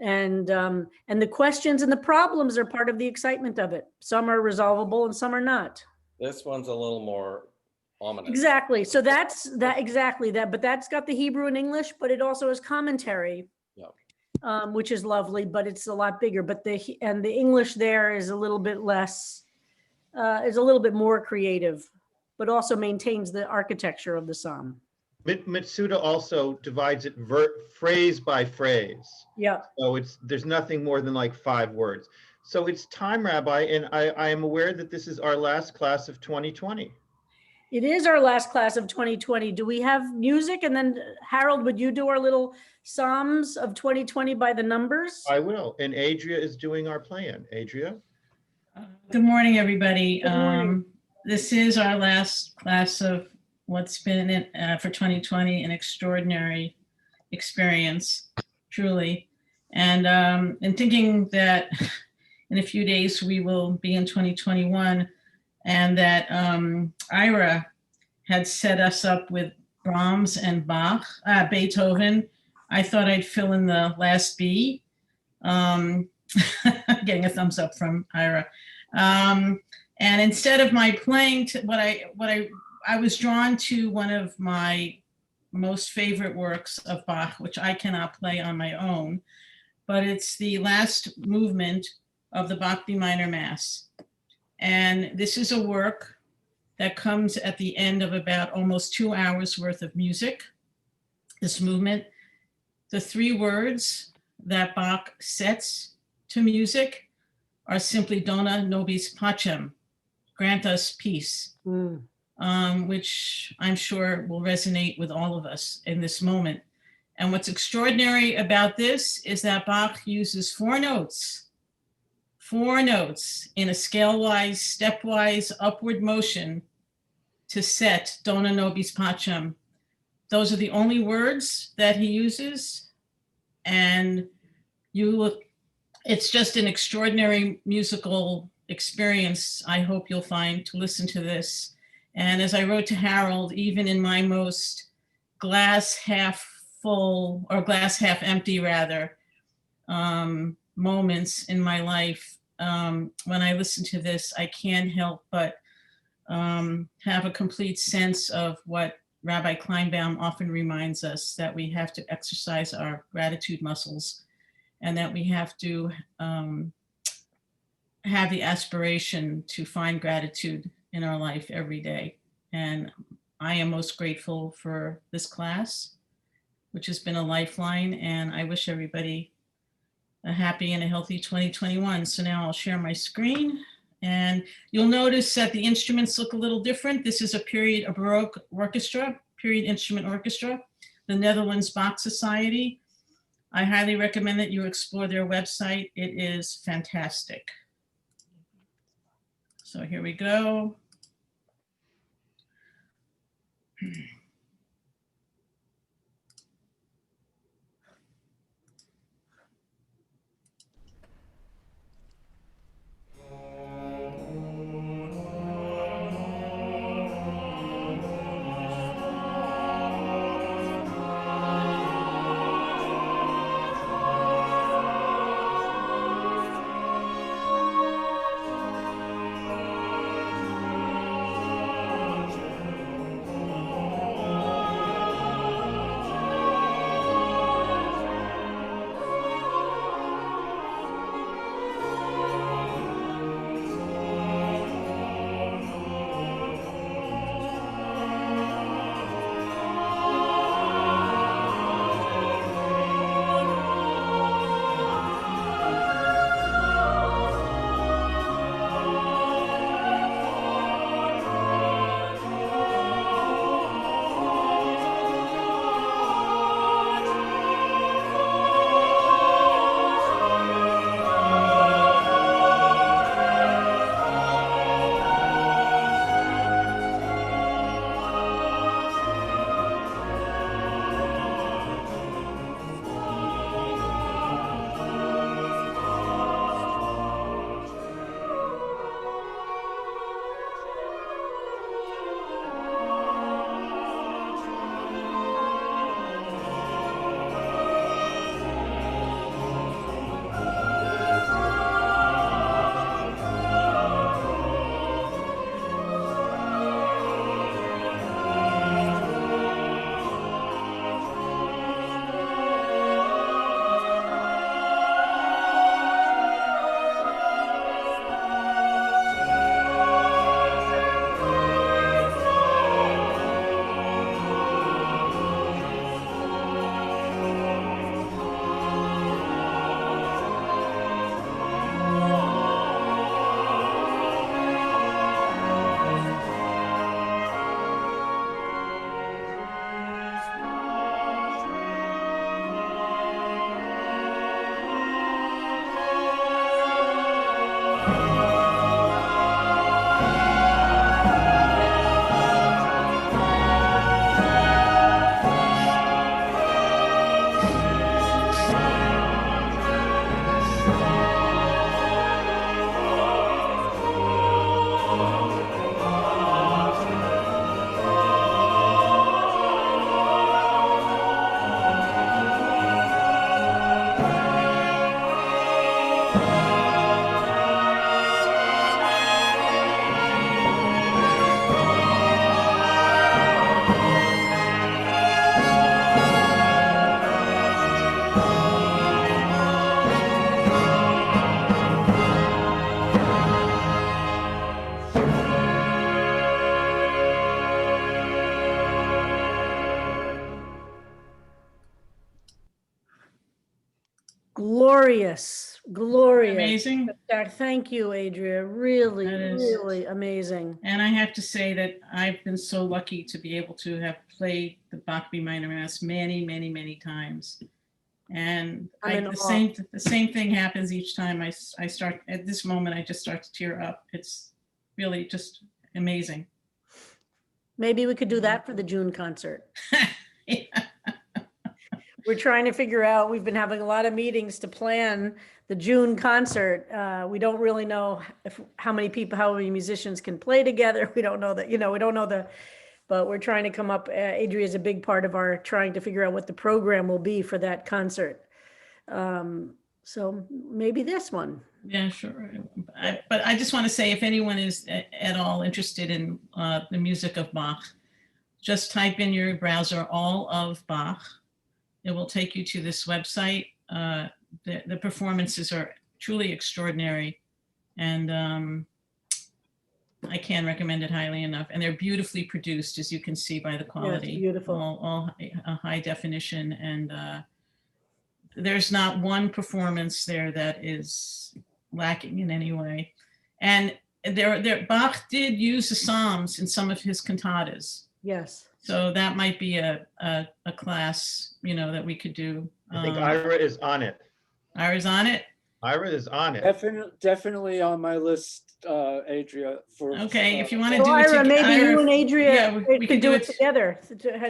And the questions and the problems are part of the excitement of it. Some are resolvable and some are not. This one's a little more ominous. Exactly. So that's that, exactly that, but that's got the Hebrew and English, but it also has commentary. Yeah. Which is lovely, but it's a lot bigger. But the English there is a little bit less, is a little bit more creative, but also maintains the architecture of the psalm. Mitsuda also divides it phrase by phrase. Yeah. So there's nothing more than like 5 words. So it's time, Rabbi, and I am aware that this is our last class of 2020. It is our last class of 2020. Do we have music? And then Harold, would you do our little Psalms of 2020 by the numbers? I will. And Adria is doing our plan. Adria? Good morning, everybody. Good morning. This is our last class of what's been for 2020 an extraordinary experience, truly. And in thinking that in a few days we will be in 2021, and that Ira had set us up with Brahms and Beethoven, I thought I'd fill in the last B. Getting a thumbs up from Ira. And instead of my playing, I was drawn to one of my most favorite works of Bach, which I cannot play on my own, but it's the last movement of the Bach B minor Mass. And this is a work that comes at the end of about almost 2 hours worth of music. This movement, the 3 words that Bach sets to music are simply Dona nobis pacem, grant us peace, which I'm sure will resonate with all of us in this moment. And what's extraordinary about this is that Bach uses 4 notes in a scale-wise, stepwise upward motion to set Dona nobis pacem. Those are the only words that he uses. And it's just an extraordinary musical experience, I hope you'll find, to listen to this. And as I wrote to Harold, even in my most glass half full, or glass half empty rather, moments in my life, when I listen to this, I can't help but have a complete sense of what Rabbi Kleinbaum often reminds us, that we have to exercise our gratitude muscles, and that we have to have the aspiration to find gratitude in our life every day. And I am most grateful for this class, which has been a lifeline, and I wish everybody a happy and a healthy 2021. So now I'll share my screen, and you'll notice that the instruments look a little different. This is a Baroque orchestra, period instrument orchestra, the Netherlands Bach Society. I highly recommend that you explore their website. It is fantastic. So here we go. Glorious, glorious. Amazing. Thank you, Adria. Really, That is. really amazing. And I have to say that I've been so lucky to be able to have played the Bach B minor mass many, many, many times. And I'm in the awe. same thing happens each time I start. At this moment, I just start to tear up. It's really just amazing. Maybe we could do that for the June concert. Yeah. We're trying to figure out, we've been having a lot of meetings to plan the June concert. We don't really know how many musicians can play together. We don't know that, we don't know but we're trying to come up, Adria is a big part of our trying to figure out what the program will be for that concert. So maybe this one. Yeah, sure. But I just want to say, if anyone is at all interested in the music of Bach, just type in your browser all of Bach. It will take you to this website. The performances are truly extraordinary, and I can't recommend it highly enough. And they're beautifully produced, as you can see by the quality. Yes, beautiful. All high definition, and there's not one performance there that is lacking in any way. And Bach did use the Psalms in some of his cantatas. Yes. So that might be a class, that we could do. I think Ira is on it. Ira's on it? Ira is on it. Definitely on my list, Adria. Okay, if you want to So do it Ira, maybe Ira, you and Adria yeah, we could could do do it together,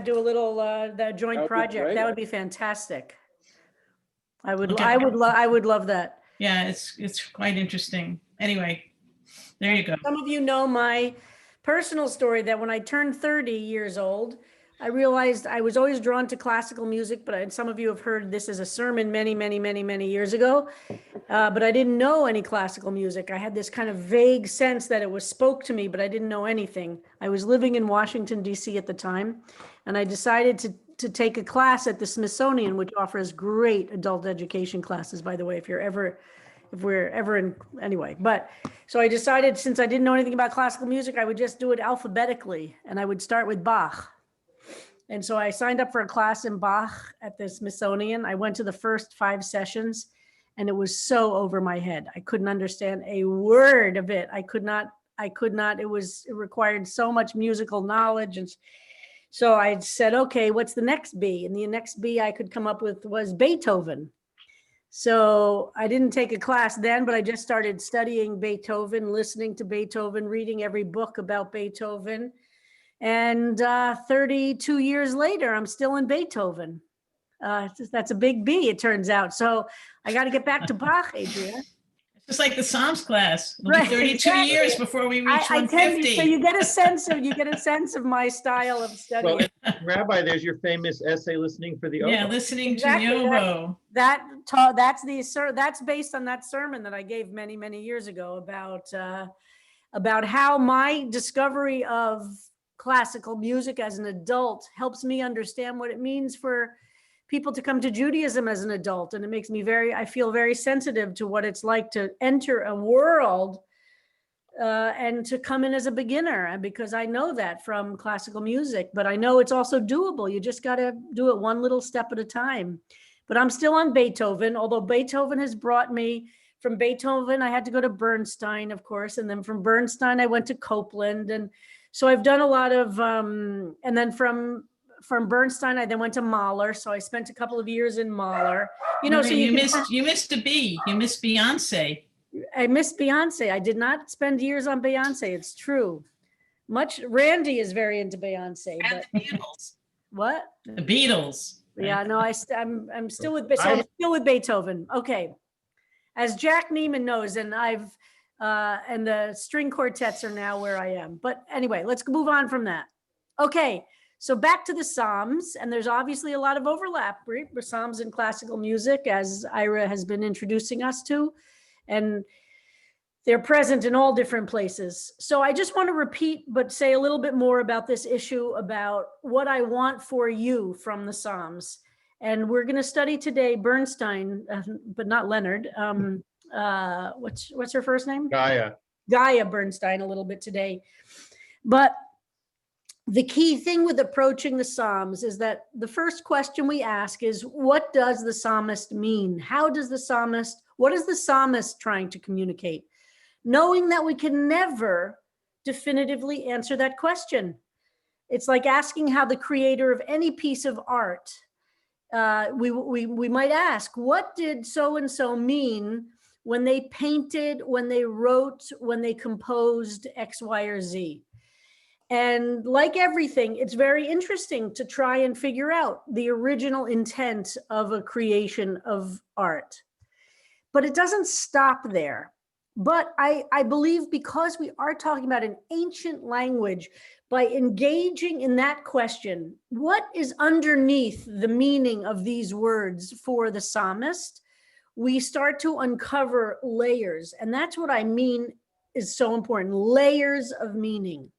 do a little that joint That would be project. great. That would be fantastic. I would, Okay. I would love that. Yeah, it's quite interesting. Anyway, there you go. Some of you know my personal story that when I turned 30 years old, I realized I was always drawn to classical music, but some of you have heard this as a sermon many, many, many, many years ago. But I didn't know any classical music. I had this kind of vague sense that it was spoke to me, but I didn't know anything. I was living in Washington, D.C. at the time, and I decided to take a class at the Smithsonian, which offers great adult education classes, by the way, if we're ever in, anyway. But so I decided, since I didn't know anything about classical music, I would just do it alphabetically, and I would start with Bach. And so I signed up for a class in Bach at the Smithsonian. I went to the first 5 sessions, and it was so over my head. I couldn't understand a word of it. I could not, it required so much musical knowledge. And so I said, okay, what's the next B? And the next B I could come up with was Beethoven. So I didn't take a class then, but I just started studying Beethoven, listening to Beethoven, reading every book about Beethoven. And 32 years later, I'm still in Beethoven. That's a big B, it turns out. So I got to get back to Bach, Adria. It's just like the Psalms class. It'll Right, be 32 exactly. years before we reach I tend to, 150. so you get a sense of my style of studying. Well, Rabbi, there's your famous essay, Listening for the Yeah, Oboe. listening Exactly, to the oboe. that's based on that sermon that I gave many, many years ago about how my discovery of classical music as an adult helps me understand what it means for people to come to Judaism as an adult. And it makes me I feel very sensitive to what it's like to enter a world and to come in as a beginner. And because I know that from classical music, but I know it's also doable. You just got to do it one little step at a time. But I'm still on Beethoven, although Beethoven has brought me from Beethoven. I had to go to Bernstein, of course. And then from Bernstein, I went to Copland. And so I've done a lot of, and then from Bernstein, I then went to Mahler. So I spent a couple of years in Mahler. So you missed a B. You missed Beyonce. I missed Beyonce. I did not spend years on Beyonce. It's true. Randy is very into Beyonce, but The Beatles. what? The Beatles. Yeah, no, I'm still with, so I'm still with Beethoven. Okay. As Jack Neiman knows, and and the string quartets are now where I am. But anyway, let's move on from that. Okay, so back to the Psalms, and there's obviously a lot of overlap with Psalms and classical music, as Ira has been introducing us to, and they're present in all different places. So I just want to repeat, but say a little bit more about this issue about what I want for you from the Psalms. And we're going to study today Bernstein, but not Leonard. What's her first name? Gaia. Gaia Bernstein a little bit today. But the key thing with approaching the Psalms is that the first question we ask is, what does the psalmist mean? What is the psalmist trying to communicate? Knowing that we can never definitively answer that question. It's like asking how the creator of any piece of art, we might ask, what did so-and-so mean when they painted, when they wrote, when they composed X, Y, or Z? And like everything, it's very interesting to try and figure out the original intent of a creation of art. But it doesn't stop there. But I believe because we are talking about an ancient language, by engaging in that question, what is underneath the meaning of these words for the psalmist, we start to uncover layers. And that's what I mean is so important, layers of meaning.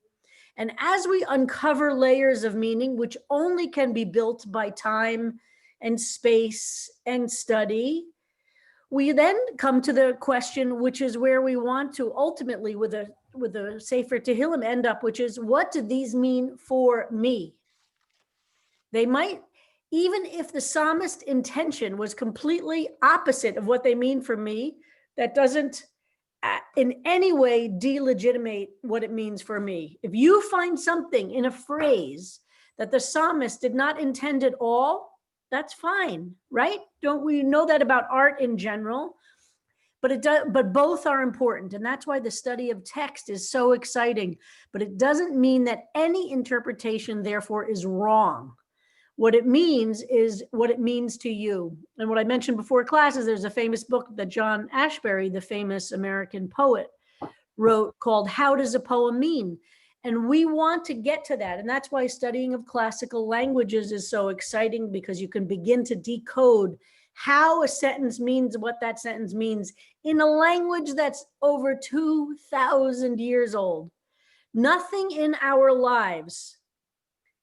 And as we uncover layers of meaning, which only can be built by time and space and study, we then come to the question, which is where we want to ultimately, with a Sefer Tehillim, end up, which is, what do these mean for me? They might, even if the psalmist's intention was completely opposite of what they mean for me, that doesn't in any way delegitimate what it means for me. If you find something in a phrase that the psalmist did not intend at all, that's fine, right? Don't we know that about art in general? But both are important. And that's why the study of text is so exciting. But it doesn't mean that any interpretation, therefore, is wrong. What it means is what it means to you. And what I mentioned before class is there's a famous book that John Ashbery, the famous American poet, wrote called How Does a Poem Mean? And we want to get to that. And that's why studying of classical languages is so exciting, because you can begin to decode how a sentence means what that sentence means in a language that's over 2,000 years old. Nothing in our lives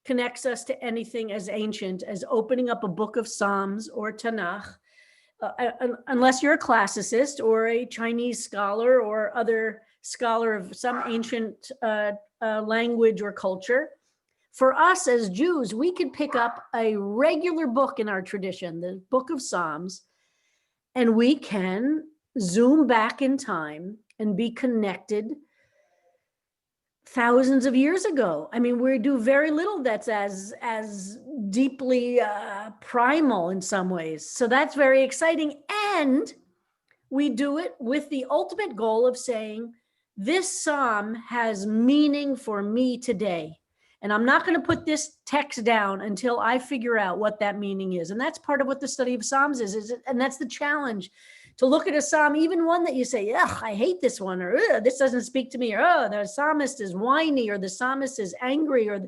connects us to anything as ancient as opening up a book of Psalms or Tanakh, unless you're a classicist or a Chinese scholar or other scholar of some ancient language or culture. For us as Jews, we could pick up a regular book in our tradition, the book of Psalms, and we can zoom back in time and be connected thousands of years ago. I mean, we do very little that's as deeply primal in some ways. So that's very exciting. And we do it with the ultimate goal of saying, this psalm has meaning for me today. And I'm not going to put this text down until I figure out what that meaning is. And that's part of what the study of Psalms is and that's the challenge, to look at a psalm, even one that you say, ugh, I hate this one, or this doesn't speak to me, or oh, the psalmist is whiny, or the psalmist is angry, or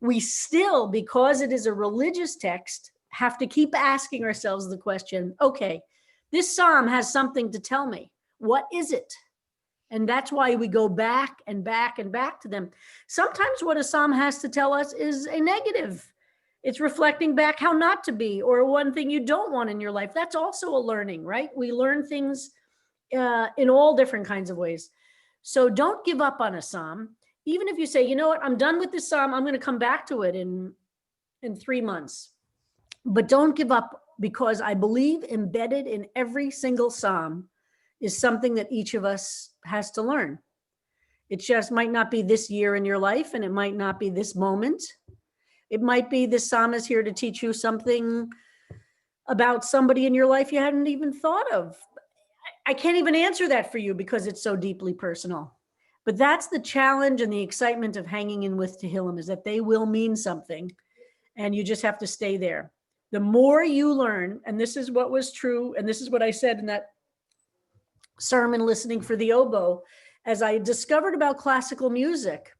we still, because it is a religious text, have to keep asking ourselves the question, okay, this psalm has something to tell me. What is it? And that's why we go back and back and back to them. Sometimes what a psalm has to tell us is a negative. It's reflecting back how not to be, or one thing you don't want in your life. That's also a learning, right? We learn things in all different kinds of ways. So don't give up on a psalm. Even if you say, you know what, I'm done with this psalm, I'm going to come back to it in 3 months. But don't give up, because I believe embedded in every single psalm is something that each of us has to learn. It just might not be this year in your life, and it might not be this moment. It might be this psalm is here to teach you something about somebody in your life you hadn't even thought of. I can't even answer that for you because it's so deeply personal. But that's the challenge and the excitement of hanging in with Tehillim, is that they will mean something, and you just have to stay there. The more you learn, and this is what was true, and this is what I said in that sermon listening for the oboe, as I discovered about classical music,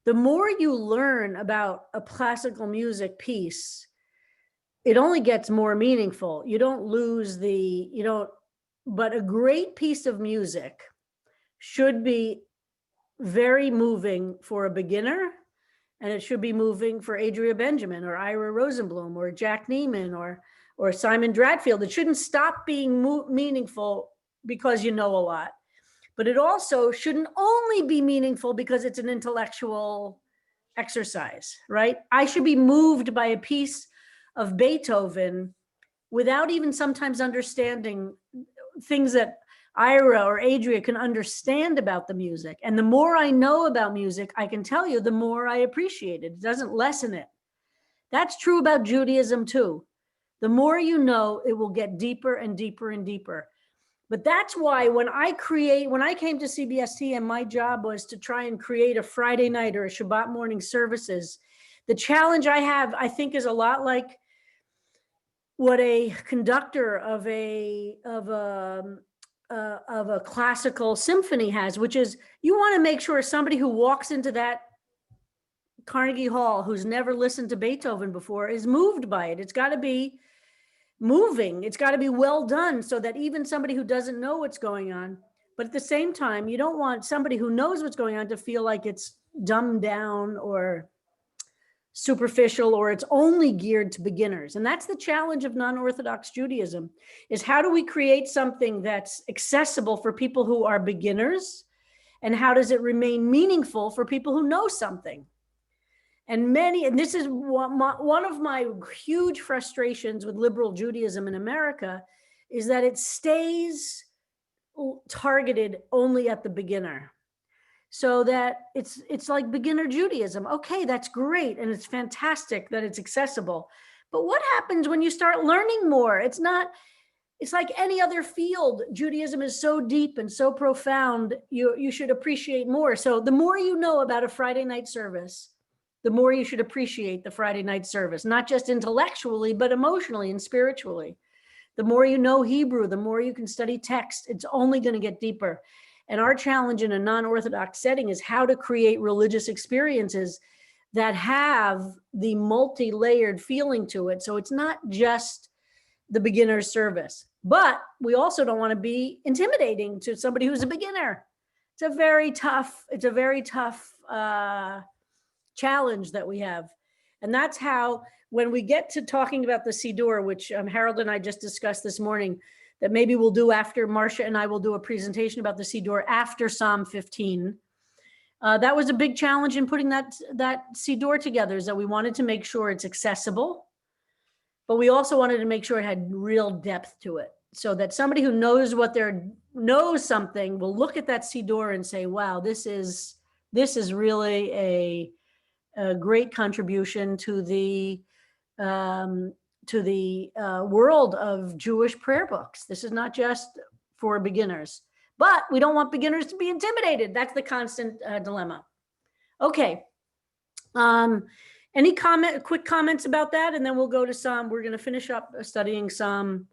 the more you learn about a classical music piece, it only gets more meaningful. You don't lose but a great piece of music should be very moving for a beginner, and it should be moving for Adria Benjamin or Ira Rosenblum or Jack Neiman or Simon Dradfield. It shouldn't stop being meaningful because you know a lot. But it also shouldn't only be meaningful because it's an intellectual exercise, right? I should be moved by a piece of Beethoven without even sometimes understanding things that Ira or Adria can understand about the music. And the more I know about music, I can tell you, the more I appreciate it. It doesn't lessen it. That's true about Judaism too. The more you know, it will get deeper and deeper and deeper. But that's why when I came to CBST and my job was to try and create a Friday night or a Shabbat morning services, the challenge I have, I think, is a lot like what a conductor of a classical symphony has, which is you want to make sure somebody who walks into that Carnegie Hall who's never listened to Beethoven before is moved by it. It's got to be moving. It's got to be well done so that even somebody who doesn't know what's going on, but at the same time, you don't want somebody who knows what's going on to feel like it's dumbed down or superficial, or it's only geared to beginners. And that's the challenge of non-Orthodox Judaism, is how do we create something that's accessible for people who are beginners? And how does it remain meaningful for people who know something? And this is one of my huge frustrations with liberal Judaism in America, is that it stays targeted only at the beginner. So that it's like beginner Judaism. Okay, that's great. And it's fantastic that it's accessible. But what happens when you start learning more? It's like any other field. Judaism is so deep and so profound, you should appreciate more. So the more you know about a Friday night service, the more you should appreciate the Friday night service, not just intellectually, but emotionally and spiritually. The more you know Hebrew, the more you can study text. It's only going to get deeper. And our challenge in a non-Orthodox setting is how to create religious experiences that have the multi-layered feeling to it. So it's not just the beginner's service, but we also don't want to be intimidating to somebody who's a beginner. It's a very tough challenge that we have. And that's how, when we get to talking about the Siddur, which Harold and I just discussed this morning, that maybe we'll do after Marcia and I will do a presentation about the Siddur after Psalm 15. That was a big challenge in putting that Siddur together, is that we wanted to make sure it's accessible, but we also wanted to make sure it had real depth to it, so that somebody who knows knows something will look at that Siddur and say, wow, this is really a great contribution to the world of Jewish prayer books. This is not just for beginners, but we don't want beginners to be intimidated. That's the constant dilemma. Okay. Any quick comments about that? And then we'll go to we're going to finish up studying Psalm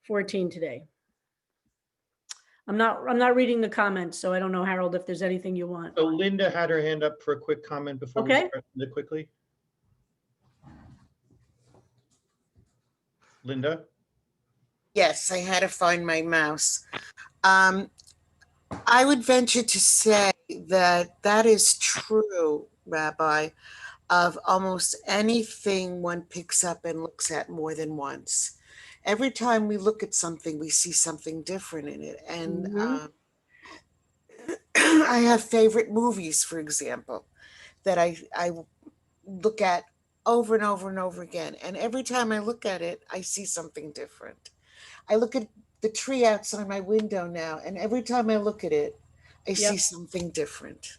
14 today. I'm not reading the comments, so I don't know, Harold, if there's anything you want. So Linda had her hand up for a quick comment before we Okay. start. Linda, quickly. Linda? Yes, I had to find my mouse. I would venture to say that is true, Rabbi, of almost anything one picks up and looks at more than once. Every time we look at something, we see something different in it. And I have favorite movies, for example, that I look at over and over and over again. And every time I look at it, I see something different. I look at the tree outside my window now, and every time I look at it, I see something different.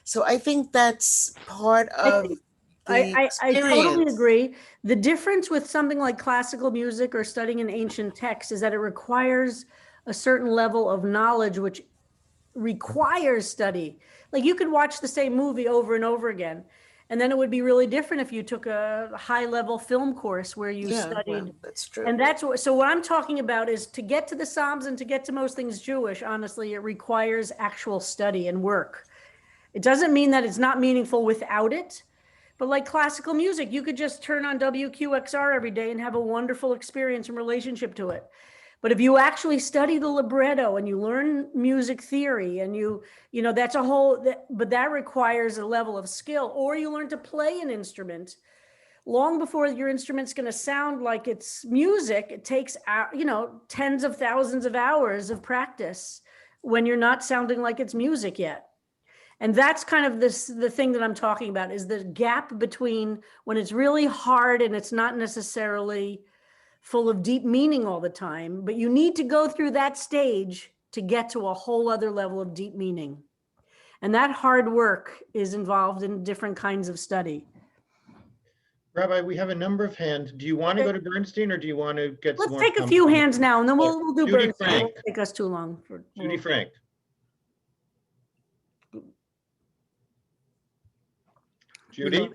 So I think that's part of I totally agree. The difference with something like classical music or studying an ancient text is that it requires a certain level of knowledge, which requires study. Like you could watch the same movie over and over again, and then it would be really different if you took a high-level film course where you studied. Well, that's true. And that's what, so what I'm talking about is to get to the Psalms and to get to most things Jewish, honestly, it requires actual study and work. It doesn't mean that it's not meaningful without it, but like classical music, you could just turn on WQXR every day and have a wonderful experience and relationship to it. But if you actually study the libretto and you learn music theory and you know, that's a whole, but that requires a level of skill, or you learn to play an instrument. Long before your instrument's going to sound like it's music, it takes, you know, tens of thousands of hours of practice when you're not sounding like it's music yet. And that's kind of the thing that I'm talking about, is the gap between when it's really hard and it's not necessarily full of deep meaning all the time, but you need to go through that stage to get to a whole other level of deep meaning. And that hard work is involved in different kinds of study. Rabbi, we have a number of hands. Do you want to go to Bernstein or do you want to get some Let's more? take a few comments? hands now and then we'll do Judy Bernstein. It Frank. won't take us too long. Judy Frank. Judy?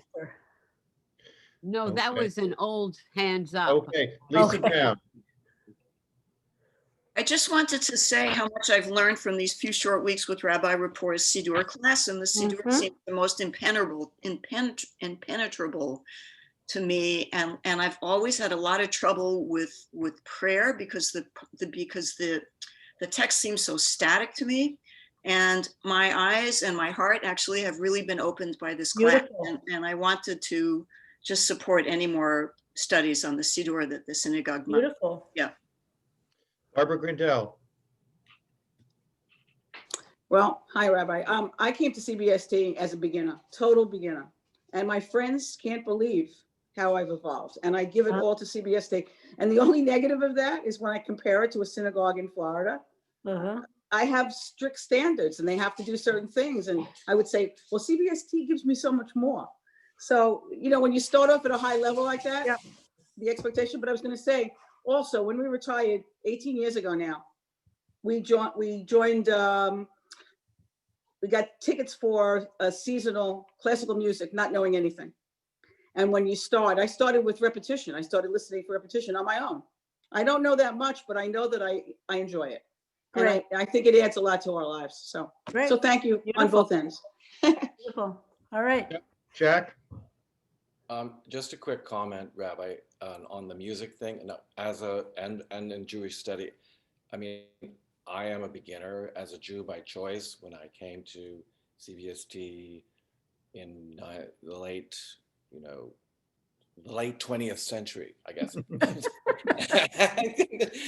No, that Okay. was an old hands up. Okay, Lisa Okay. Brown. I just wanted to say how much I've learned from these few short weeks with Rabbi Rapport's Siddur class, and the Siddur Mhm. seems the most impenetrable to me. And I've always had a lot of trouble with prayer because the text seems so static to me. And my eyes and my heart actually have really been opened by this class. Beautiful. And I wanted to just support any more studies on the Siddur that the synagogue might. Beautiful. Barbara Grindell. Well, hi, Rabbi. I came to CBST as a beginner, total beginner. And my friends can't believe how I've evolved. And I give it all to CBST. And the only negative of that is when I compare it to a synagogue in Florida, Uh-huh. I have strict standards and they have to do certain things. And I would say, well, CBST gives me so much more. So, when you start off at a high level like that, Yep. the expectation, but I was going to say, also, when we retired 18 years ago now, we joined, we got tickets for a seasonal classical music, not knowing anything. And when I started with repetition. I started listening for repetition on my own. I don't know that much, but I know that I enjoy it. And Great. I think it adds a lot to our lives. So Great. thank you on Beautiful. both ends. Beautiful. All right. Jack? Just a quick comment, Rabbi, on the music thing. And and in Jewish study, I mean, I am a beginner as a Jew by choice. When I came to CBST in the late 20th century, I guess.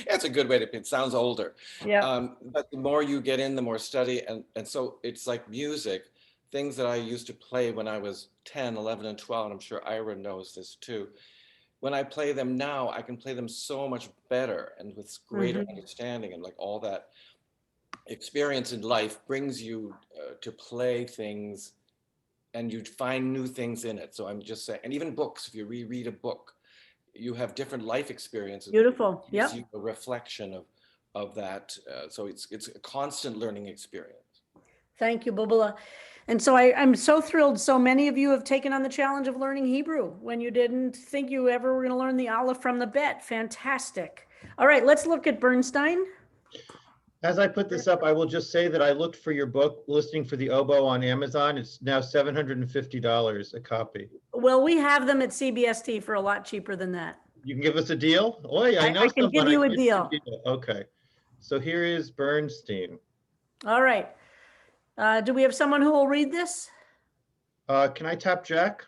That's a good way to put it. Sounds older. Yeah. But the more you get in, the more study. And so it's like music, things that I used to play when I was 10, 11, and 12, and I'm sure Ira knows this too. When I play them now, I can play them so much better and with greater understanding, and like all that experience in life brings you to play things and you find new things in it. So I'm just saying, and even books, if you reread a book, you have different life experiences. Beautiful. It gives Yep. you a reflection of that. So it's a constant learning experience. Thank you, Bubala. And so I'm so thrilled. So many of you have taken on the challenge of learning Hebrew when you didn't think you ever were going to learn the Aleph from the Bet. Fantastic. All right, let's look at Bernstein. As I put this up, I will just say that I looked for your book, Listening for the Oboe, on Amazon. It's now $750 a copy. Well, we have them at CBST for a lot cheaper than that. You can give us a deal? Oh, yeah, I know I can give someone. you a can deal. Okay. So here is Bernstein. All right. Do we have someone who will read this? Can I tap Jack?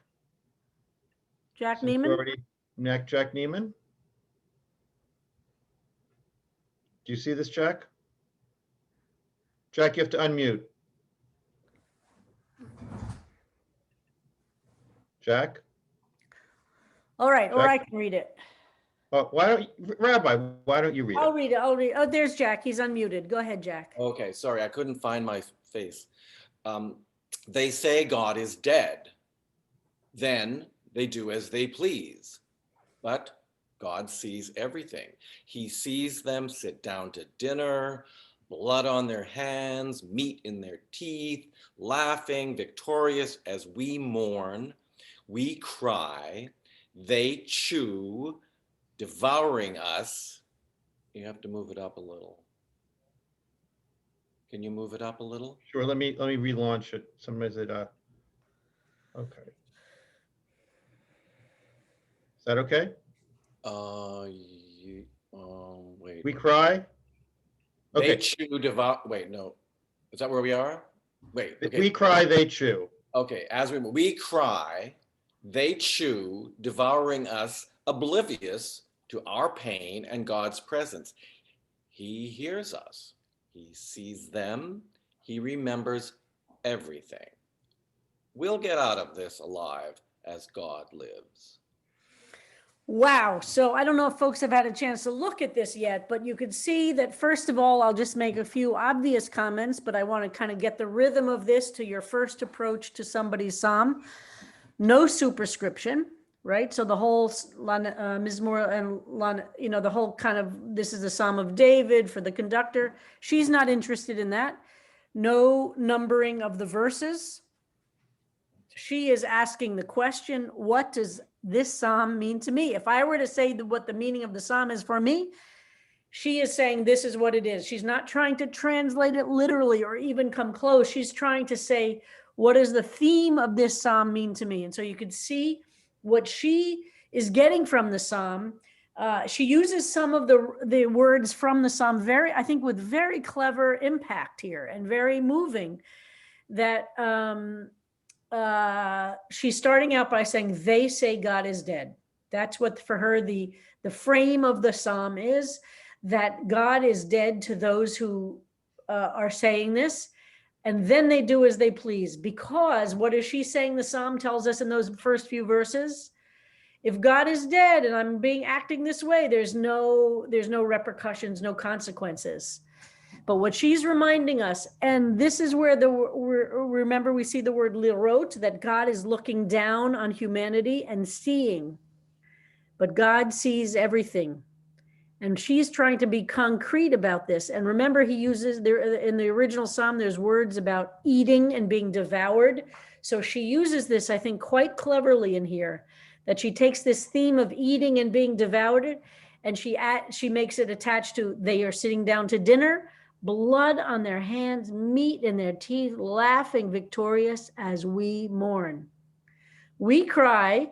Jack Since we're Neiman? already Jack Neiman? Do you see this, Jack? Jack, you have to unmute. Jack? All right, or Jack? I can read it. Rabbi, why don't you read I'll it? read it. I'll read. Oh, there's Jack. He's unmuted. Go ahead, Jack. Okay, sorry, I couldn't find my face. They say God is dead. Then they do as they please. But God sees everything. He sees them sit down to dinner, blood on their hands, meat in their teeth, laughing, victorious as we mourn. We cry, they chew, devouring us. You have to move it up a little. Can you move it up a little? Sure, let me relaunch it. Somebody's it okay. Is that okay? Wait. We cry? They Okay. chew, devour. Wait, no. Is that where we are? Wait. Okay. We cry, they chew. Okay. As we cry, they chew, devouring us, oblivious to our pain and God's presence. He hears us. He sees them. He remembers everything. We'll get out of this alive as God lives. Wow. So I don't know if folks have had a chance to look at this yet, but you could see that, first of all, I'll just make a few obvious comments, but I want to kind of get the rhythm of this to your first approach to somebody's psalm. No superscription, right? So the whole Mizmor and the whole kind of, this is the Psalm of David for the conductor. She's not interested in that. No numbering of the verses. She is asking the question, what does this psalm mean to me? If I were to say what the meaning of the psalm is for me, she is saying this is what it is. She's not trying to translate it literally or even come close. She's trying to say, what does the theme of this psalm mean to me? And so you could see what she is getting from the psalm. She uses some of the words from the psalm I think with very clever impact here and very moving, that she's starting out by saying, they say God is dead. That's what for her, the frame of the psalm is, that God is dead to those who are saying this. And then they do as they please, because what is she saying? The psalm tells us in those first few verses, if God is dead and I'm acting this way, there's no repercussions, no consequences. But what she's reminding us, and this is where remember we see the word lirot, that God is looking down on humanity and seeing, but God sees everything. And she's trying to be concrete about this. And remember, he uses there in the original psalm, there's words about eating and being devoured. So she uses this, I think, quite cleverly in here, that she takes this theme of eating and being devoured, and she makes it attached to, they are sitting down to dinner, blood on their hands, meat in their teeth, laughing victorious as we mourn. We cry.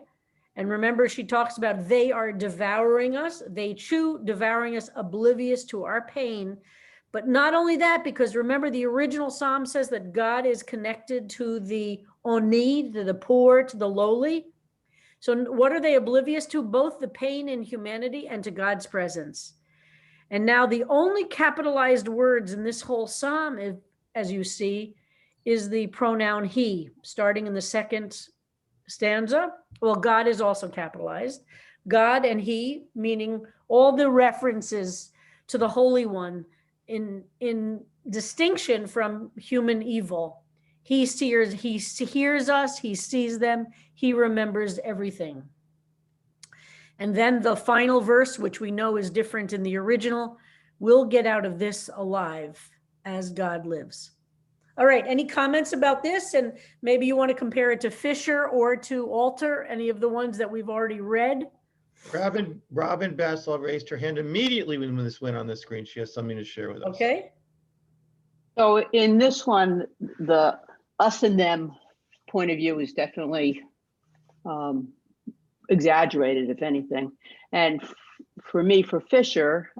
And remember, she talks about they are devouring us. They chew, devouring us, oblivious to our pain. But not only that, because remember, the original psalm says that God is connected to the oni, to the poor, to the lowly. So what are they oblivious to? Both the pain in humanity and to God's presence. And now the only capitalized words in this whole psalm, as you see, is the pronoun he, starting in the second stanza. Well, God is also capitalized. God and he, meaning all the references to the Holy One in distinction from human evil. He hears us, he sees them, he remembers everything. And then the final verse, which we know is different in the original, we'll get out of this alive as God lives. All right, any comments about this? And maybe you want to compare it to Fisher or to Alter, any of the ones that we've already read? Robin Bassel raised her hand immediately when this went on the screen. She has something to share with us. Okay. So in this one, the us and them point of view is definitely exaggerated, if anything. And for me, for Fisher,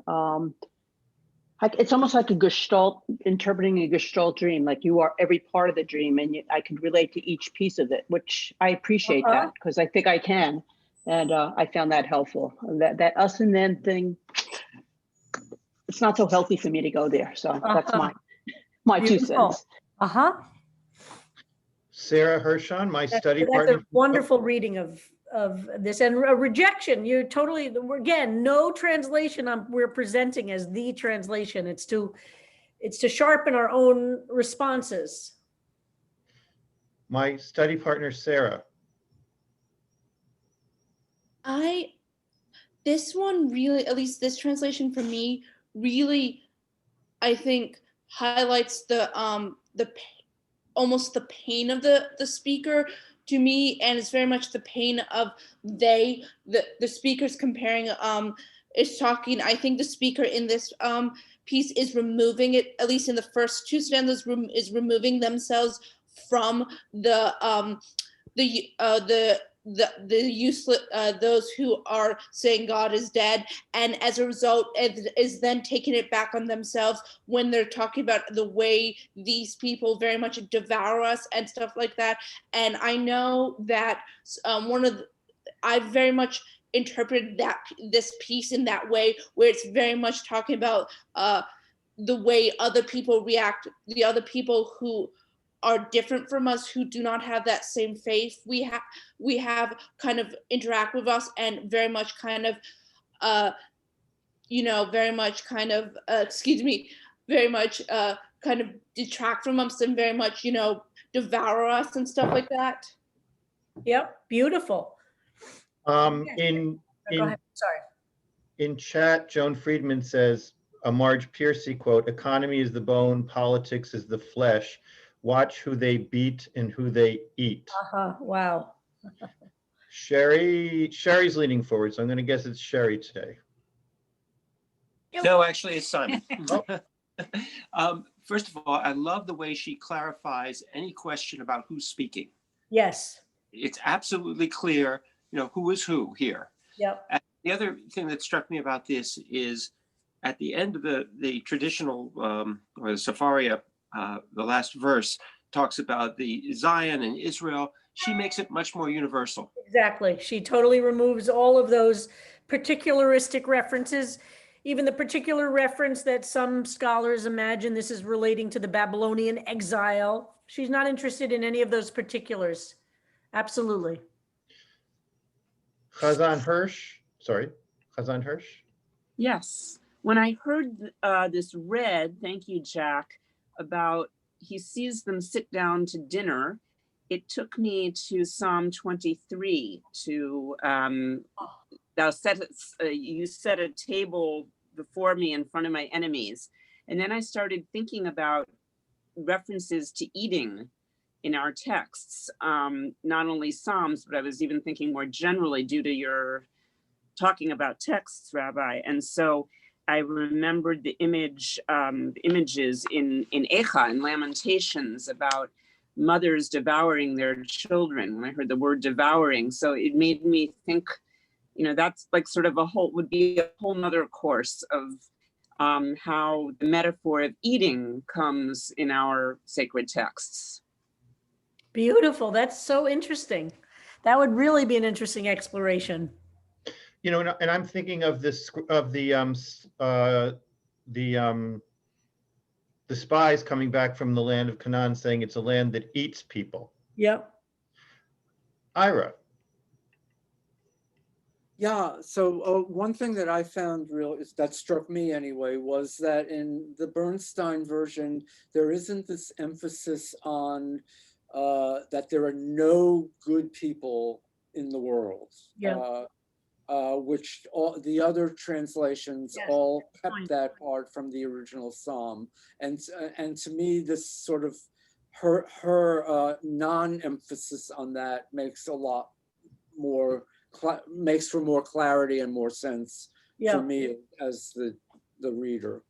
it's almost like a Gestalt, interpreting a Gestalt dream, like you are every part of the dream, and I can relate to each piece of it, which I appreciate that, because I think I can. And I found that helpful. That us and them thing, it's not so healthy for me to go there. So that's my 2 cents. Sarah Hirschon, my study That's partner. a wonderful reading of this, and a rejection. You're totally, again, no translation we're presenting as the translation. It's to sharpen our own responses. My study partner, Sarah. This one really, at least this translation for me, really, I think highlights almost the pain of the speaker to me, and it's very much the pain of the speaker's comparing, is talking. I think the speaker in this piece is removing it, at least in the first 2 stanzas, is removing themselves from the useless, those who are saying God is dead, and as a result is then taking it back on themselves when they're talking about the way these people very much devour us and stuff like that. And I know that I very much interpreted this piece in that way, where it's very much talking about the way other people react, the other people who are different from us, who do not have that same faith we have kind of interact with us and very much kind of very much kind of excuse me, very much kind of detract from us and very much devour us and stuff like that. Yep, beautiful. In, Go in, ahead, sorry. in chat, Joan Friedman says, a Marge Piercy quote, economy is the bone, politics is the flesh. Watch who they beat and who they eat. Wow. Sherry's leaning forward, so I'm going to guess it's Sherry today. No, actually, it's Simon. Oh. First of all, I love the way she clarifies any question about who's speaking. Yes. It's absolutely clear, who is who here. Yep. And the other thing that struck me about this is at the end of the traditional, or the Sepharia, the last verse talks about the Zion and Israel. She makes it much more universal. Exactly. She totally removes all of those particularistic references, even the particular reference that some scholars imagine this is relating to the Babylonian exile. She's not interested in any of those particulars. Absolutely. Chazan Hirsch. Yes. When I heard this read, thank you, Jack, about he sees them sit down to dinner, it took me to Psalm 23 to you set a table before me in front of my enemies. And then I started thinking about references to eating in our texts, not only Psalms, but I was even thinking more generally due to your talking about texts, Rabbi. And so I remembered the images in Echa, in Lamentations, about mothers devouring their children when I heard the word devouring. So it made me think, that's like sort of would be a whole nother course of how the metaphor of eating comes in our sacred texts. Beautiful. That's so interesting. That would really be an interesting exploration. And I'm thinking of this, of the spies coming back from the land of Canaan saying it's a land that eats people. Yep. Ira. Yeah, so one thing that I found that struck me anyway, was that in the Bernstein version, there isn't this emphasis on that there are no good people in the world. Yeah. Which all the other translations all kept that part from the original Psalm, and to me, this sort of her non-emphasis on that makes a lot more makes for more clarity and more sense for me as the reader.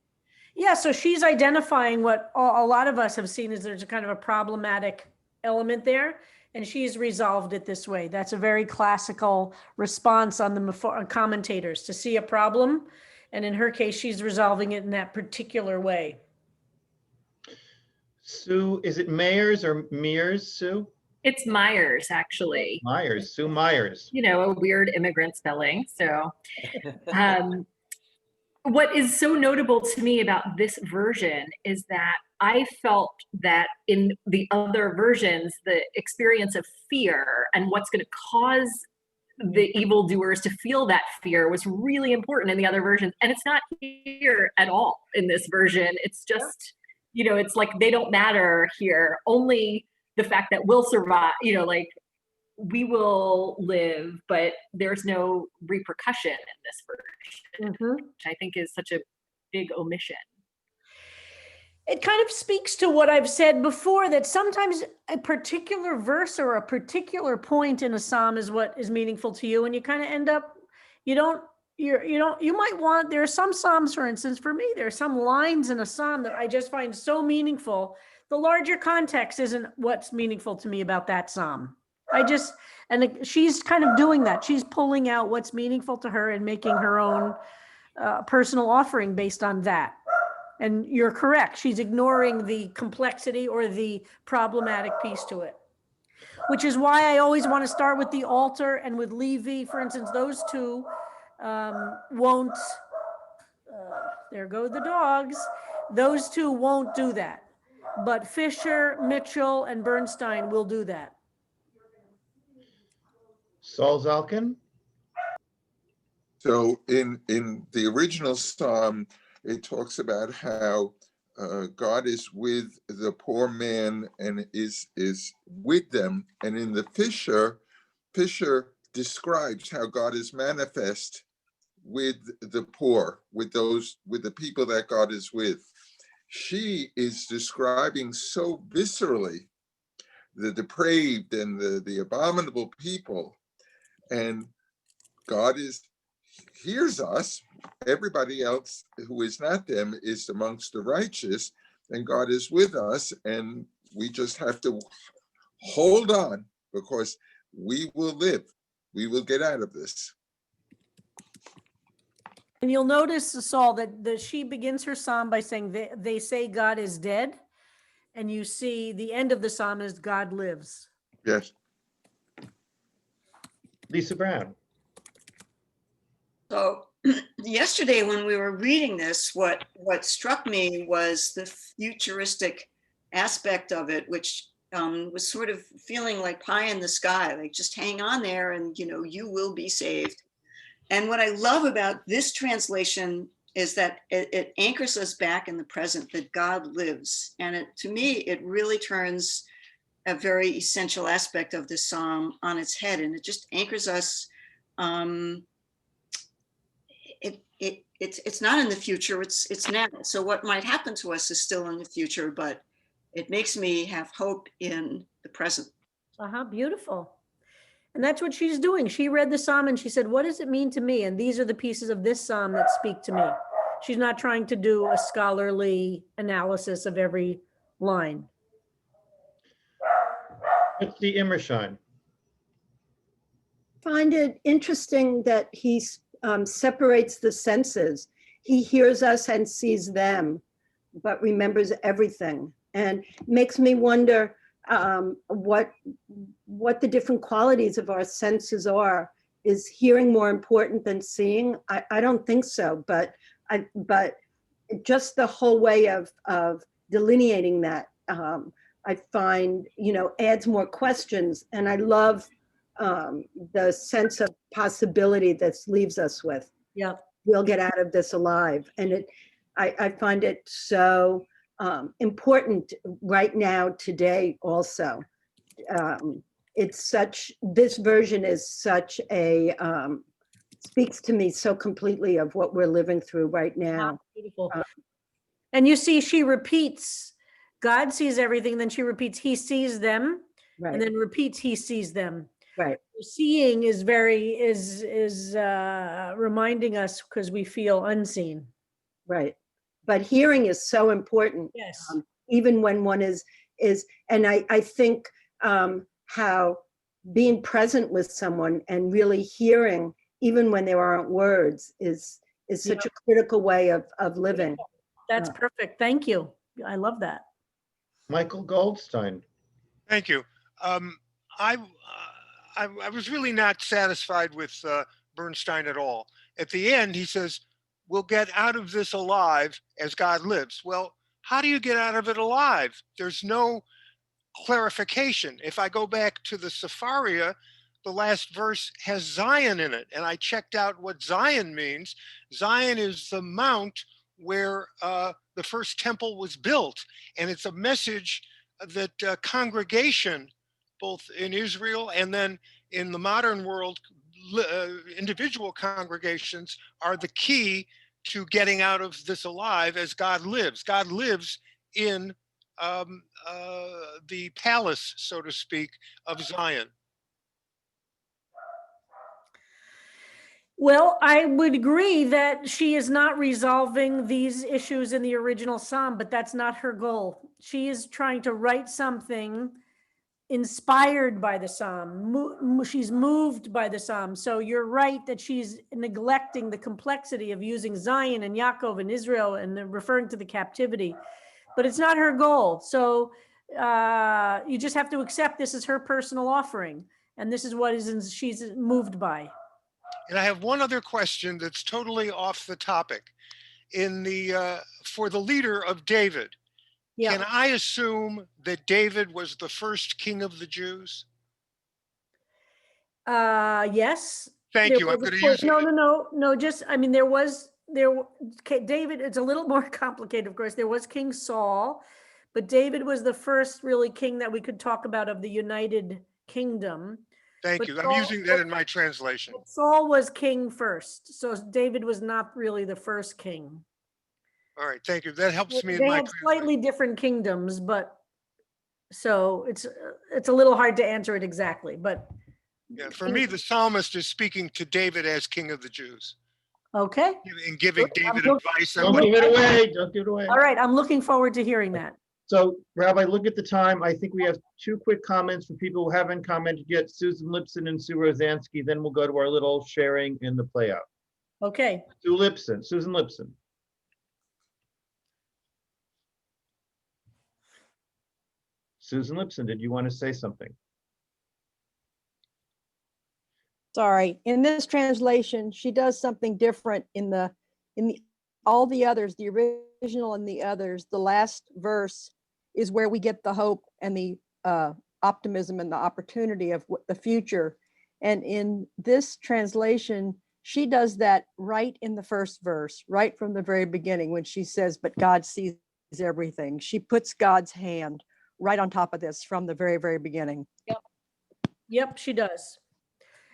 Yeah, so she's identifying what a lot of us have seen is there's a kind of a problematic element there, and she's resolved it this way. That's a very classical response on the commentators to see a problem, and in her case, she's resolving it in that particular way. Sue, is it Mayers or Mears, Sue? It's Myers, actually. Myers, Sue Myers. A weird immigrant spelling. So what is so notable to me about this version is that I felt that in the other versions, the experience of fear and what's going to cause the evildoers to feel that fear was really important in the other versions. And it's not here at all in this version. It's just, it's like they don't matter here. Only the fact that we'll survive, we will live, but there's no repercussion in this version, which I think is such a big omission. It kind of speaks to what I've said before, that sometimes a particular verse or a particular point in a psalm is what is meaningful to you, and you kind of end up, you might want, there are some psalms, for instance, for me, there are some lines in a psalm that I just find so meaningful. The larger context isn't what's meaningful to me about that psalm. And she's kind of doing that. She's pulling out what's meaningful to her and making her own personal offering based on that. And you're correct. She's ignoring the complexity or the problematic piece to it, which is why I always want to start with the altar and with Levi, for instance. Those two won't, there go the dogs. Those two won't do that. but Fisher, Mitchell, and Bernstein will do that. Saul Zalkin? So in the original psalm, it talks about how God is with the poor man and is with them. And in the Fisher describes how God is manifest with the poor, with the people that God is with. She is describing so viscerally the depraved and the abominable people, and God hears us. Everybody else who is not them is amongst the righteous, and God is with us, and we just have to hold on, because we will live. We will get out of this. And you'll notice, Saul, that she begins her psalm by saying they say God is dead, and you see the end of the psalm is God lives. Yes. Lisa Brown. So yesterday when we were reading this, what struck me was the futuristic aspect of it, which was sort of feeling like pie in the sky, like just hang on there and, you will be saved. And what I love about this translation is that it anchors us back in the present, that God lives. And to me, it really turns a very essential aspect of this psalm on its head, and it just anchors us. It's not in the future, it's now. So what might happen to us is still in the future, but it makes me have hope in the present. Beautiful. And that's what she's doing. She read the psalm and she said, what does it mean to me? And these are the pieces of this psalm that speak to me. She's not trying to do a scholarly analysis of every line. Let's see, Immersheim. Find it interesting that he separates the senses. He hears us and sees them, but remembers everything. And makes me wonder what the different qualities of our senses are. Is hearing more important than seeing? I don't think so, but just the whole way of delineating that, I find, adds more questions. And I love the sense of possibility that leaves us with. Yeah. We'll get out of this alive. And I find it so important right now, today also. This version is such a, speaks to me so completely of what we're living through right now. Beautiful. And you see, she repeats, God sees everything, then she repeats, he sees them, Right. and then repeats, he sees them. Right. Seeing is reminding us because we feel unseen. Right. But hearing is so important. Yes. Even when one is, and I think how being present with someone and really hearing, even when there aren't words, is such a critical way of living. That's perfect. Thank you. I love that. Michael Goldstein. Thank you. I was really not satisfied with Bernstein at all. At the end, he says, we'll get out of this alive as God lives. Well, how do you get out of it alive? There's no clarification. If I go back to the Sepharia, the last verse has Zion in it, and I checked out what Zion means. Zion is the mount where the first temple was built, and it's a message that congregation, both in Israel and then in the modern world, individual congregations are the key to getting out of this alive as God lives. God lives in the palace, so to speak, of Zion. Well, I would agree that she is not resolving these issues in the original psalm, but that's not her goal. She is trying to write something inspired by the psalm. She's moved by the psalm. So you're right that she's neglecting the complexity of using Zion and Yaakov and Israel and referring to the captivity, but it's not her goal. So you just have to accept this is her personal offering, and this is what she's moved by. And I have one other question that's totally off the topic. For the leader of David, Yeah. Can I assume that David was the first king of the Jews? Yes. Thank There you. I'm was, going of to course, use it. no, just, I mean, okay, David, it's a little more complicated, of course. There was King Saul, but David was the first really king that we could talk about of the United Kingdom. Thank But you. I'm using that in my translation. Saul was king first, so David was not really the first king. All right. Thank you. That helps me in They my had slightly different kingdoms, but so it's a little hard to answer it exactly, but yeah, for me, the psalmist is speaking to David as king of the Jews okay. and giving David advice. Don't give it away. Don't give it away. All right, I'm looking forward to hearing that. So, Rabbi, look at the time. I think we have 2 quick comments for people who haven't commented yet, Susan Lipson and Sue Rosansky. Then we'll go to our little sharing in the play out. Okay. Susan Lipson. Susan Lipson, did you want to say something? Sorry, in this translation, she does something different in all the others, the original and the others. The last verse is where we get the hope and the optimism and the opportunity of what the future. And in this translation, she does that right in the first verse, right from the very beginning, when she says, "But God sees everything." She puts God's hand right on top of this from the very, very beginning. Yep, she does.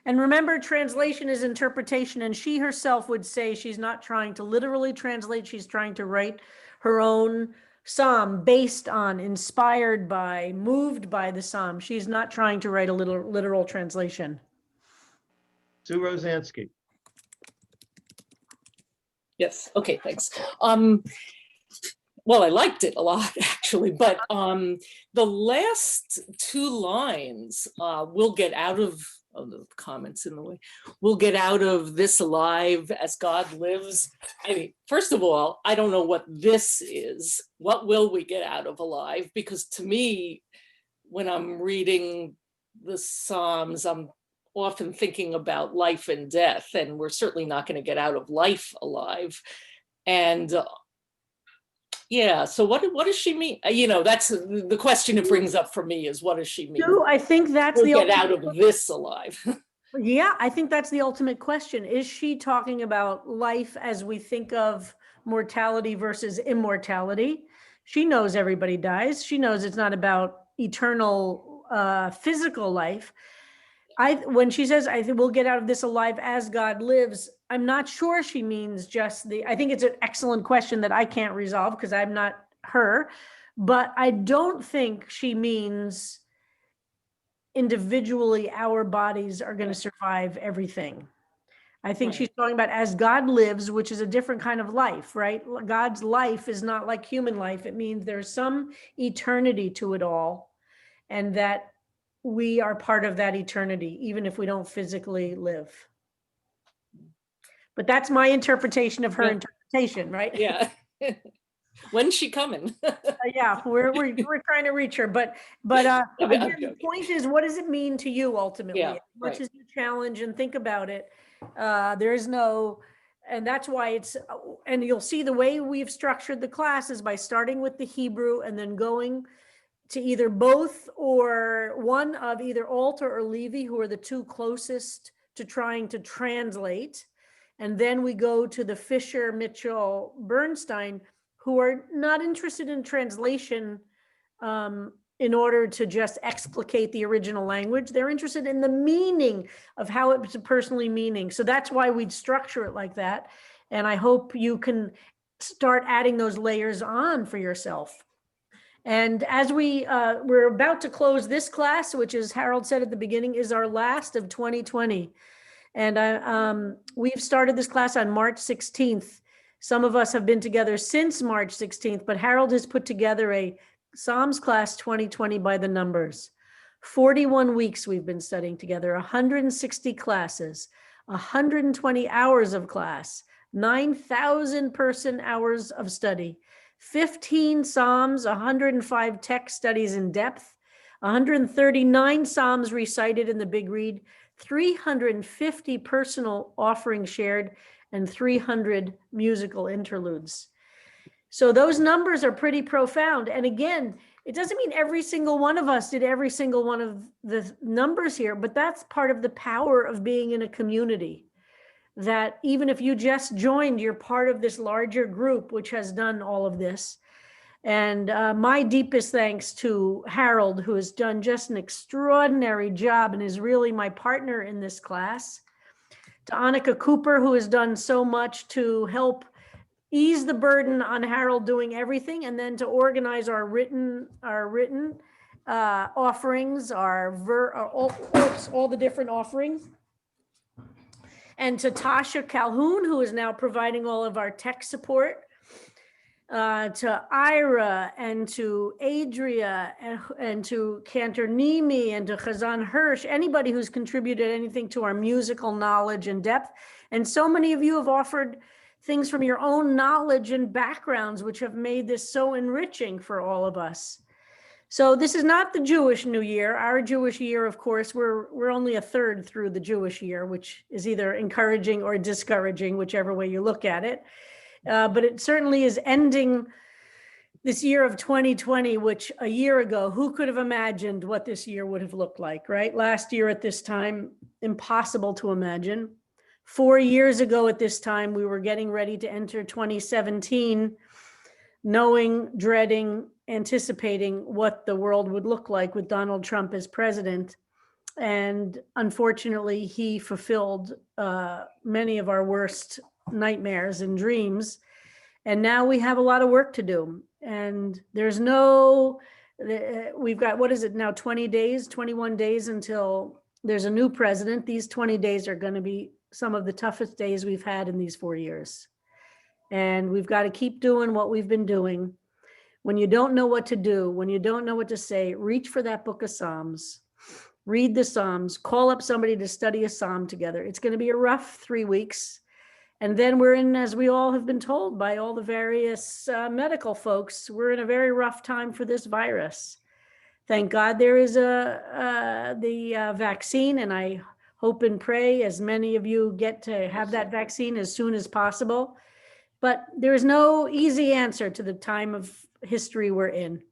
And remember, translation is interpretation, and she herself would say she's not trying to literally translate, she's trying to write her own psalm based on, inspired by, moved by the psalm. She's not trying to write a literal translation. Sue Rosansky. Yes, okay, thanks. Well, I liked it a lot, actually, but the last 2 lines, we'll get out of the comments in the way, we'll get out of this alive as God lives. I mean, first of all, I don't know what this is. What will we get out of alive? Because to me, when I'm reading the Psalms, I'm often thinking about life and death, and we're certainly not going to get out of life alive. And yeah, so what does she mean? You know, that's the question it brings up for me, is what does she mean? I think that's we'll get out of this alive. Yeah, I think that's the ultimate question. Is she talking about life as we think of mortality versus immortality? She knows everybody dies. She knows it's not about eternal physical life. When she says, I think we'll get out of this alive as God lives, I'm not sure she means just I think it's an excellent question that I can't resolve because I'm not her, but I don't think she means individually our bodies are going to survive everything. I think she's talking about as God lives, which is a different kind of life, right? God's life is not like human life. It means there's some eternity to it all, and that we are part of that eternity, even if we don't physically live. But that's my interpretation of her interpretation, right? Yeah. When's she coming? Yeah, we're trying to reach her, but again, the point is, what does it mean to you ultimately? Yeah, Which is your challenge, and think about it. There is no, and that's why and you'll see the way we've structured the class is by starting with the Hebrew and then going to either both or one of either Alter or Levy, who are the 2 closest to trying to translate. And then we go to the Fisher, Mitchell, Bernstein, who are not interested in translation in order to just explicate the original language. They're interested in the meaning of how it's personally meaning. So that's why we'd structure it like that. And I hope you can start adding those layers on for yourself. And as we're about to close this class, which, as Harold said at the beginning, is our last of 2020. And we've started this class on March 16th. Some of us have been together since March 16th, but Harold has put together a Psalms class 2020 by the numbers. 41 weeks we've been studying together, 160 classes, 120 hours of class, 9,000 person hours of study, 15 Psalms, 105 text studies in depth, 139 Psalms recited in the Big Read, 350 personal offerings shared, and 300 musical interludes. So those numbers are pretty profound. And again, it doesn't mean every single one of us did every single one of the numbers here, but that's part of the power of being in a community. That even if you just joined, you're part of this larger group which has done all of this. And my deepest thanks to Harold, who has done just an extraordinary job and is really my partner in this class. To Annika Cooper, who has done so much to help ease the burden on Harold doing everything, and then to organize our written offerings, all the different offerings. And to Tasha Calhoun, who is now providing all of our tech support. To Ira and to Adria and to Cantor Nimi and to Chazan Hirsch, anybody who's contributed anything to our musical knowledge and depth. And so many of you have offered things from your own knowledge and backgrounds, which have made this so enriching for all of us. So this is not the Jewish New Year. Our Jewish year, of course, we're only a third through the Jewish year, which is either encouraging or discouraging, whichever way you look at it. But it certainly is ending this year of 2020, which a year ago, who could have imagined what this year would have looked like, right? Last year at this time, impossible to imagine. 4 years ago at this time, we were getting ready to enter 2017, knowing, dreading, anticipating what the world would look like with Donald Trump as president. And unfortunately, he fulfilled many of our worst nightmares and dreams. And now we have a lot of work to do. And there's we've got, what is it now, 20 days, 21 days until there's a new president. These 20 days are going to be some of the toughest days we've had in these 4 years. And we've got to keep doing what we've been doing. When you don't know what to do, when you don't know what to say, reach for that book of Psalms. Read the Psalms, call up somebody to study a Psalm together. It's going to be a rough 3 weeks. And then we're in, as we all have been told by all the various medical folks, we're in a very rough time for this virus. Thank God there is the vaccine, and I hope and pray as many of you get to have that vaccine as soon as possible. But there is no easy answer to the time of history we're in.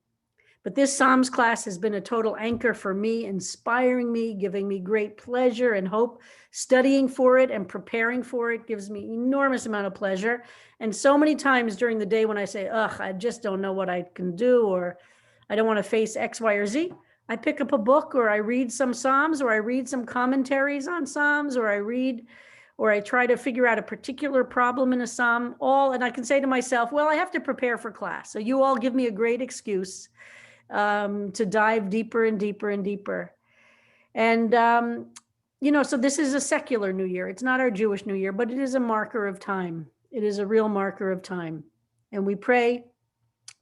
But this Psalms class has been a total anchor for me, inspiring me, giving me great pleasure and hope. Studying for it and preparing for it gives me enormous amount of pleasure. And so many times during the day when I say, ugh, I just don't know what I can do, or I don't want to face X, Y, or Z, I pick up a book, or I read some Psalms, or I read some commentaries on Psalms, or I try to figure out a particular problem in a Psalm, and I can say to myself, well, I have to prepare for class. So you all give me a great excuse to dive deeper and deeper and deeper. And, so this is a secular New Year. It's not our Jewish New Year, but it is a marker of time. It is a real marker of time. And we pray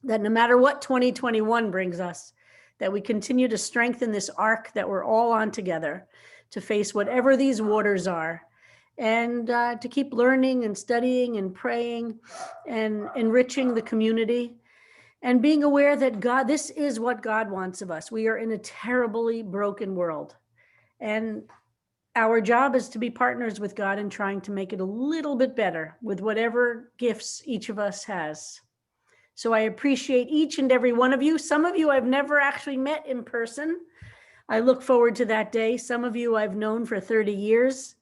that no matter what 2021 brings us, that we continue to strengthen this arc that we're all on together to face whatever these waters are, and to keep learning and studying and praying and enriching the community. And being aware that this is what God wants of us. We are in a terribly broken world. And our job is to be partners with God in trying to make it a little bit better with whatever gifts each of us has. So I appreciate each and every one of you. Some of you I've never actually met in person. I look forward to that day. Some of you I've known for 30 years.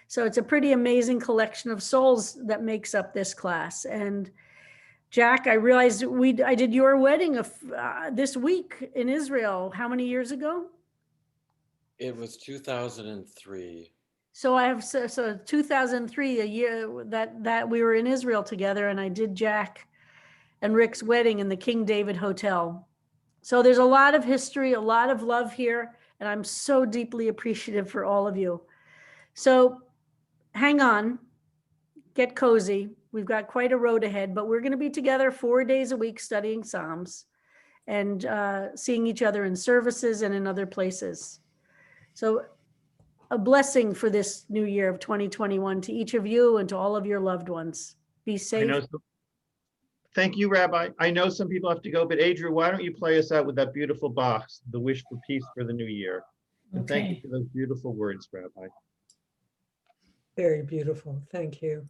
So it's a pretty amazing collection of souls that makes up this class. And Jack, I realized I did your wedding this week in Israel. How many years ago? It was 2003. So I have so 2003, a year that we were in Israel together, and I did Jack and Rick's wedding in the King David Hotel. So there's a lot of history, a lot of love here, and I'm so deeply appreciative for all of you. So hang on, get cozy. We've got quite a road ahead, but we're going to be together 4 days a week studying Psalms and seeing each other in services and in other places. So a blessing for this new year of 2021 to each of you and to all of your loved ones. Be safe. Thank you, Rabbi. I know some people have to go, but Adria, why don't you play us out with that beautiful Bach, The Wish for Peace for the New Year? And thank you for those beautiful words, Rabbi. Very beautiful. Thank you.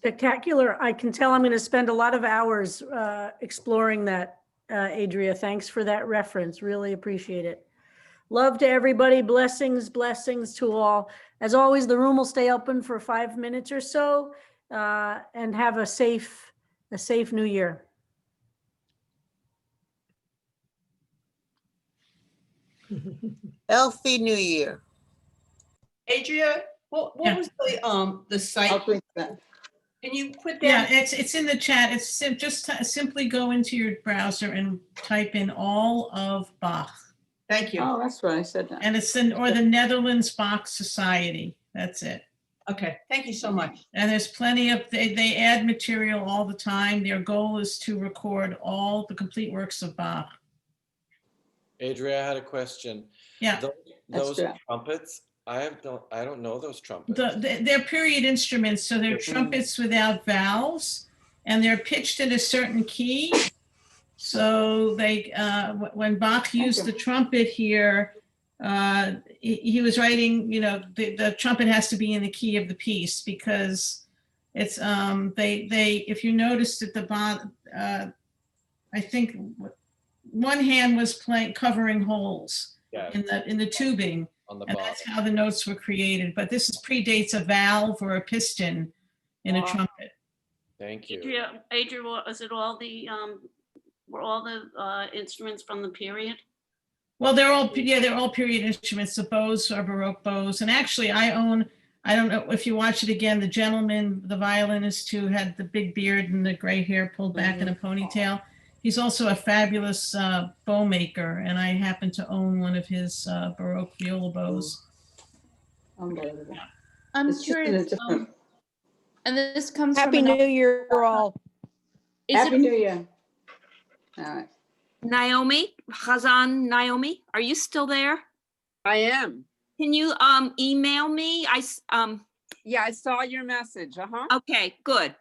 Spectacular. I can tell I'm going to spend a lot of hours exploring that, Adria. Thanks for that reference. Really appreciate it. Love to everybody. Blessings, blessings to all. As always, the room will stay open for 5 minutes or so, and have a safe new year. Healthy New Year. Adria, what Yeah. was the site? I'll drink that. Can you put Yeah, that? it's in the chat. It's just simply go into your browser and type in all of Bach. Thank you. Oh, that's right. I said that. And it's or the Netherlands Bach Society. That's it. Okay, thank you so much. And there's plenty of, they add material all the time. Their goal is to record all the complete works of Bach. Adria, I had a question. Yeah. Those true. trumpets, I don't know those trumpets. They're period instruments, so they're trumpets without valves, and they're pitched in a certain key. So they, when Bach used the trumpet here, he was writing, the trumpet has to be in the key of the piece because it's, if you noticed at the bottom, I think one hand was covering holes in the tubing. On the And bottom. that's how the notes were created. But this predates a valve or a piston in a trumpet. Thank you. Adria, was it all the were all the instruments from the period? Well, they're all period instruments. The bows are Baroque bows, and actually, I don't know if you watch it again. The gentleman, the violinist who had the big beard and the gray hair pulled back in a ponytail. He's also a fabulous bow maker, and I happen to own one of his Baroque viola bows. Unbelievable. I'm It's just in a curious. different- And this comes Happy from New Year, all. Happy New Year. All right. Naomi, Hazan Naomi, are you still there? I am. Can you email me? Yeah, I saw your message. Uh-huh. Okay, good.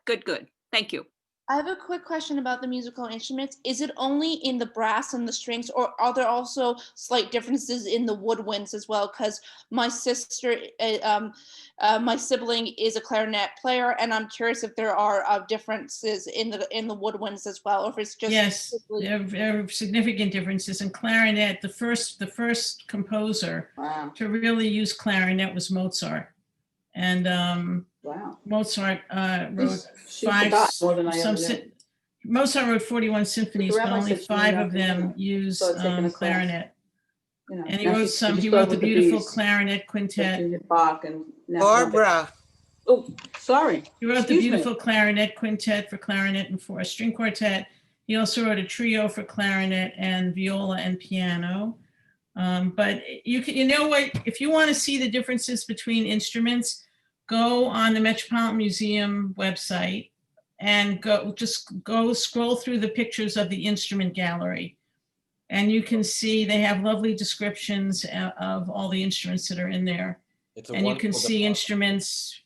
Thank you. I have a quick question about the musical instruments. Is it only in the brass and the strings, or are there also slight differences in the woodwinds as well? Because my sister, my sibling is a clarinet player, and I'm curious if there are differences in the woodwinds as well, or if it's just Yes, there are significant differences in clarinet. The first composer to really use clarinet was Mozart, and Mozart wrote Mozart wrote 41 symphonies, but only 5 of them used clarinet. And he wrote He wrote the beautiful clarinet quintet. Barbara. Oh, sorry. He wrote the beautiful clarinet quintet for clarinet and for a string quartet. He also wrote a trio for clarinet and viola and piano. But you know what? If you want to see the differences between instruments, go on the Metropolitan Museum website and go scroll through the pictures of the instrument gallery. And you can see they have lovely descriptions of all the instruments that are in there. And you can see instruments,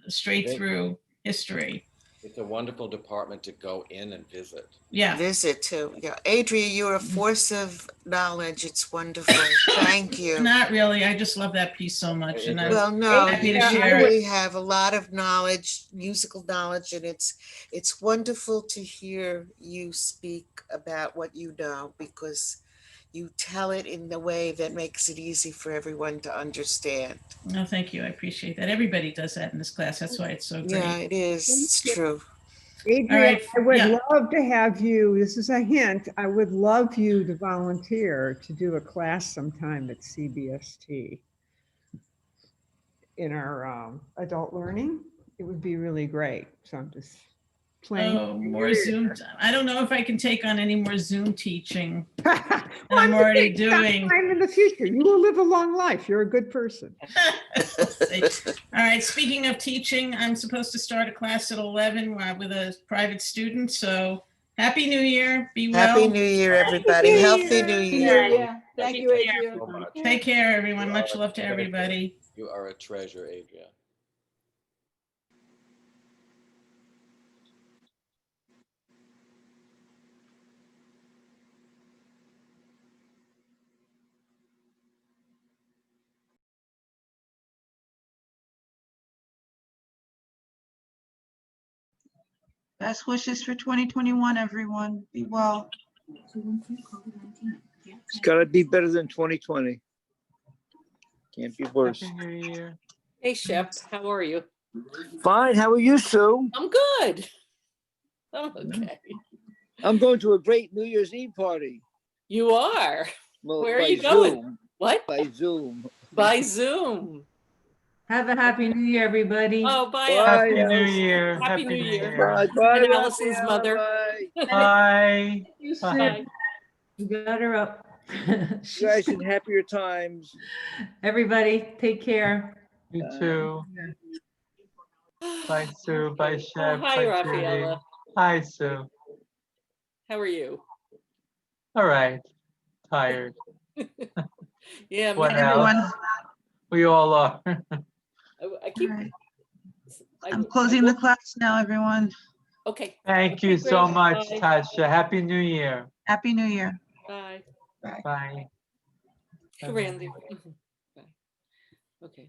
straight through history. It's a wonderful department to go in and visit. Yeah. Visit too. Yeah. Adria, you're a force of knowledge. It's wonderful. Thank you. Not really. I just love that piece so much. And Well, no, I'm happy to you share really it. have a lot of knowledge, musical knowledge, and it's wonderful to hear you speak about what you know, because you tell it in the way that makes it easy for everyone to understand. No, thank you. I appreciate that. Everybody does that in this class. That's why it's so great. Yeah, it is. It's true. Adria, right, I would yeah. love to have you, this is a hint, I would love you to volunteer to do a class sometime at CBST in our adult learning. It would be really great. So I'm just playing. Oh, more Zoom. I don't know if I can take on any more Zoom teaching. Well, I'm just already saying, doing. sometime in the future, you will live a long life. You're a good person. All right, speaking of teaching, I'm supposed to start a class at 11 with a private student. So Happy New Year. Be well. Happy New Year, everybody. Healthy New Year. Yeah. Thank you, Adria. So much. Take care, everyone. Much love to everybody. You are a treasure, Adria. Best wishes for 2021, everyone. Be well. It's gotta be better than 2020. Can't be worse. Happy New Year. Hey, Shep, how are you? Fine, how are you, Sue? I'm good. I'm okay. I'm going to a great New Year's Eve party. You are? Well, Where are by you going? Zoom. What? By Zoom. By Zoom. Have a happy New Year, everybody. Oh, bye, Bye, Happy New Alice. Year. Happy New Year. Bye, bye, And Raphael. Allison's mother. Bye. Bye. You Bye. said you got her up. You guys in happier times. Everybody, take care. You too. Bye, Sue. Bye, Shep. Oh, hi, Bye, Raffaella. Judy. Hi, Sue. How are you? All right. Tired. Yeah, What me else? too. We all are. I keep. All right. I- I'm I closing the will- class now, everyone. Okay. Thank you Okay, so great. much, Bye. Tasha. Happy New Year. Happy New Year. Bye. Bye. Randy. Bye. Okay.